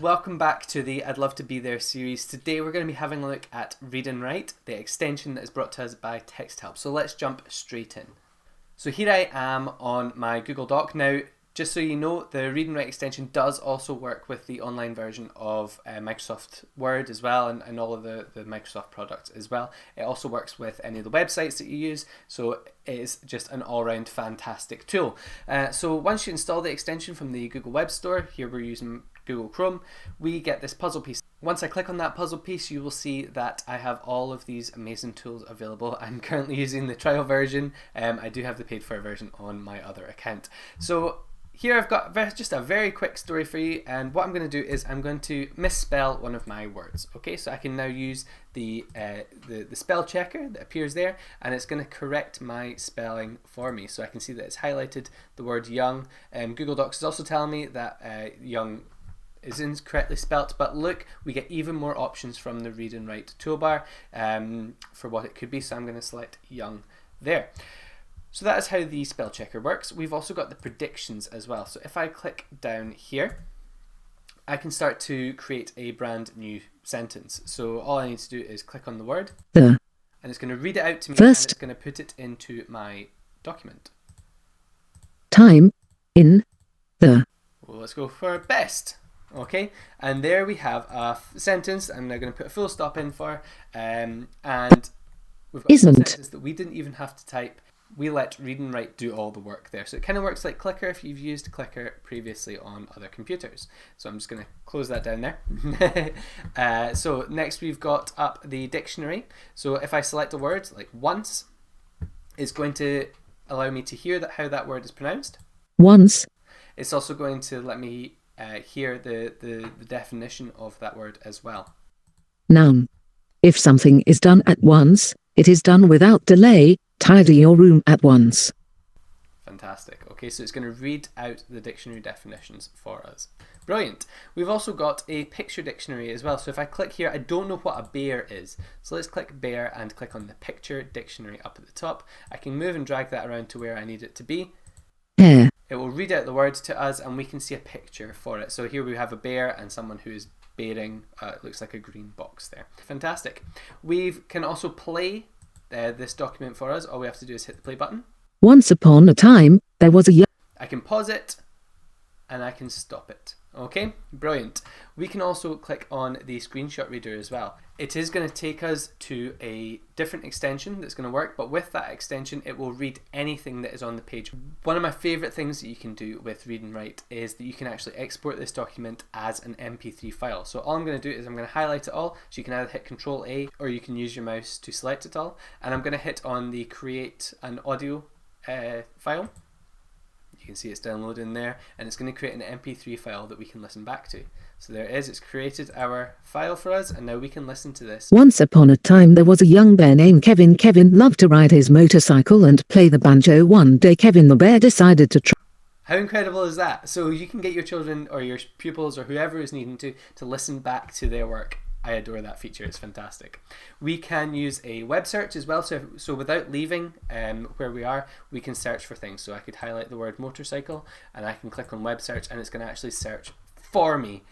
welcome back to the I'd Love to Be There series. Today we're going to be having a look at Read and Write, the extension that is brought to us by TextHelp. So let's jump straight in. So here I am on my Google Doc. Now, just so you know, the Read and Write extension does also work with the online version of Microsoft Word as well, and all of the Microsoft products as well. It also works with any of the websites that you use, so it is just an all-round fantastic tool. So once you install the extension from the Google Web Store, here we're using Google Chrome, we get this puzzle piece. Once I click on that puzzle piece, you will see that I have all of these amazing tools available. I'm currently using the trial version. I do have the paid for version on my other account. So here I've got just a very quick story for you, and what I'm going to do is I'm going to misspell one of my words. Okay, so I can now use the spell checker that appears there, and it's going to correct my spelling for me. So I can see that it's highlighted the word young. Google Docs is also telling me that young is incorrectly spelt, but look, we get even more options from the Read and Write toolbar for what it could be. So I'm going to select young there. So that is how the spell checker works. We've also got the predictions as well. So if I click down here, I can start to create a brand new sentence. So all I need to do is click on the word, and it's going to read it out to me, and it's going to put it into my document. Time in the. Well, let's go for best. Okay, and there we have a sentence. I'm now going to put a full stop in for, and we've got a sentence that we didn't even have to type. We let Read and Write do all the work there. So it kind of works like Clicker if you've used Clicker previously on other computers. So I'm just going to close that down there. So next we've got up the dictionary. So if I select a word like once, it's going to allow me to hear how that word is pronounced. Once. It's also going to let me hear the definition of that word as well. Noun. If something is done at once, it is done without delay. Tidy your room at once. Fantastic. Okay, so it's going to read out the dictionary definitions for us. Brilliant. We've also got a picture dictionary as well. So if I click here, I don't know what a bear is. So let's click bear and click on the picture dictionary up at the top. I can move and drag that around to where I need it to be. Bear. It will read out the words to us and we can see a picture for it. So here we have a bear and someone who is bearing, it looks like a green box there. Fantastic. We can also play this document for us. All we have to do is hit the play button. Once upon a time, there was a young... I can pause it and I can stop it. Okay, brilliant. We can also click on the screenshot reader as well. It is going to take us to a different extension that's going to work, but with that extension it will read anything that is on the page. One of my favourite things that you can do with Read and Write is that you can actually export this document as an MP3 file. So all I'm going to do is I'm going to highlight it all, so you can either hit Control A or you can use your mouse to select it all, and I'm going to hit on the create an audio file. You can see it's downloading there, and it's going to create an MP3 file that we can listen back to. So there it is, it's created our file for us, and now we can listen to this. Once upon a time there was a young bear named Kevin. Kevin loved to ride his motorcycle and play the banjo. One day Kevin the bear decided to try. How incredible is that? So you can get your children or your pupils or whoever is needing to listen back to their work. I adore that feature, it's fantastic. We can use a web search as well, so without leaving where we are, we can search for things. So I could highlight the word motorcycle and I can click on web search and it's going to actually search for me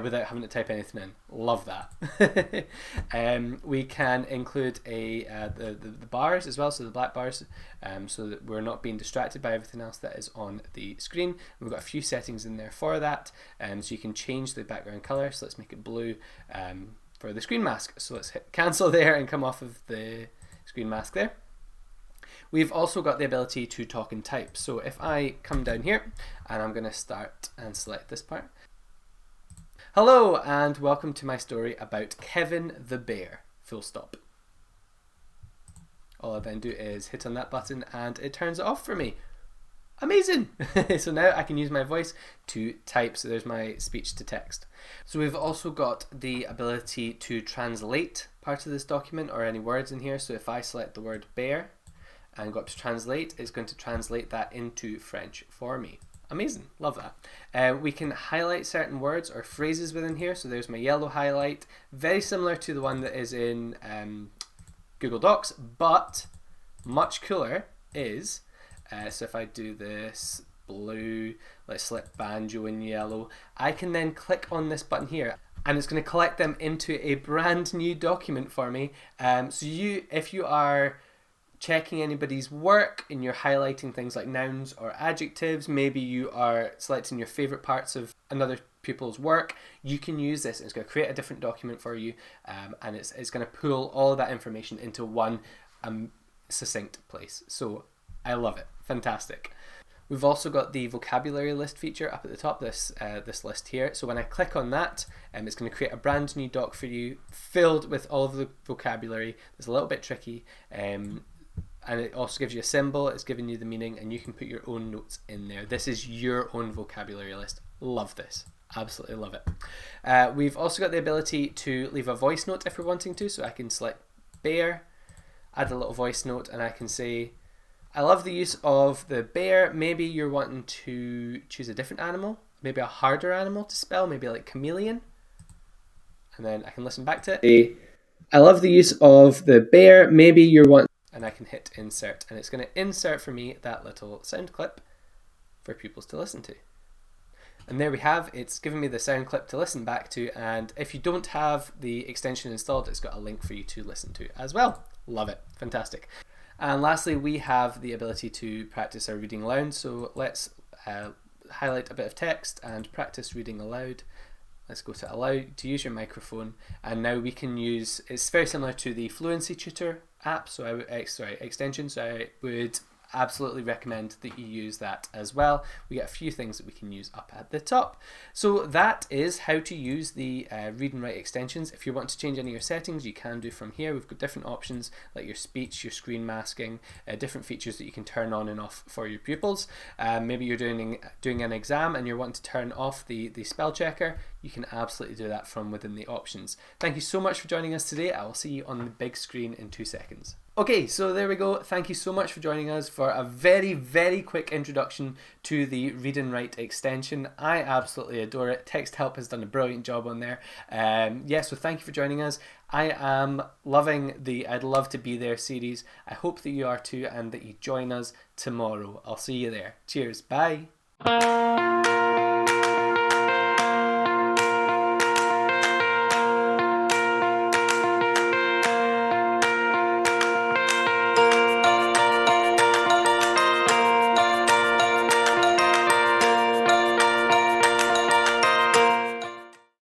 without having to type anything in. Love that. We can include the bars as well, so the black bars, so that we're not being distracted by everything else that is on the screen. We've got a few settings in there for that, so you can change the background color. So let's make it blue for the screen mask. So let's hit cancel there and come off of the screen mask there. We've also got the ability to talk and type. So if I come down here and I'm going to start and select this part. Hello and welcome to my story about Kevin the bear, full stop. All I then do is hit on that button and it turns it off for me. Amazing! So now I can use my voice to type, so there's my speech to text. So we've also got the ability to translate part of this document or any words in here. So if I select the word bear and go up to translate, it's going to translate that into French for me. Amazing, love that. We can highlight certain words or phrases within here. So there's my yellow highlight, very similar to the one that is in Google Docs, but much cooler is, so if I do this blue. Let's select banjo in yellow. I can then click on this button here, and it's going to collect them into a brand new document for me. So if you are checking anybody's work and you're highlighting things like nouns or adjectives, maybe you are selecting your favorite parts of another pupil's work, you can use this. It's going to create a different document for you, and it's going to pull all of that information into one succinct place. So I love it. Fantastic. We've also got the vocabulary list feature up at the top, this list here. So when I click on that, it's going to create a brand new doc for you filled with all of the vocabulary. It's a little bit tricky, and it also gives you a symbol. It's giving you the meaning, and you can put your own notes in there. This is your own vocabulary list. Love this. Absolutely love it. We've also got the ability to leave a voice note if we're wanting to. So I can select bear, add a little voice note, and I can say, I love the use of the bear. Maybe you're wanting to choose a different animal, maybe a harder animal to spell, maybe like chameleon. And then I can listen back to it. I love the use of the bear. Maybe you're wanting, and I can hit insert, and it's going to insert for me that little sound clip for pupils to listen to. And there we have, it's given me the sound clip to listen back to, and if you don't have the extension installed, it's got a link for you to listen to as well. Love it. Fantastic. And lastly, we have the ability to practice our reading aloud. So let's highlight a bit of text and practice reading aloud. Let's go to allow to use your microphone, and now we can use, it's very similar to the Fluency Tutor app, so I would, extension, so I would absolutely recommend that you use that as well. We get a few things that we can use up at the top. So that is how to use the read and write extensions. If you want to change any of your settings, you can do from here. We've got different options like your speech, your screen masking, different features that you can turn on and off for your pupils. Maybe you're doing an exam and you're wanting to turn off the spell checker. You can absolutely do that from within the options. Thank you so much for joining us today. I will see you on the big screen in 2 seconds. Okay, so there we go. Thank you so much for joining us for a very, very quick introduction to the Read and Write extension. I absolutely adore it. Text Help has done a brilliant job on there. So thank you for joining us. I am loving the I'd Love to Be There series. I hope that you are too, and that you join us tomorrow. I'll see you there. Cheers. Bye.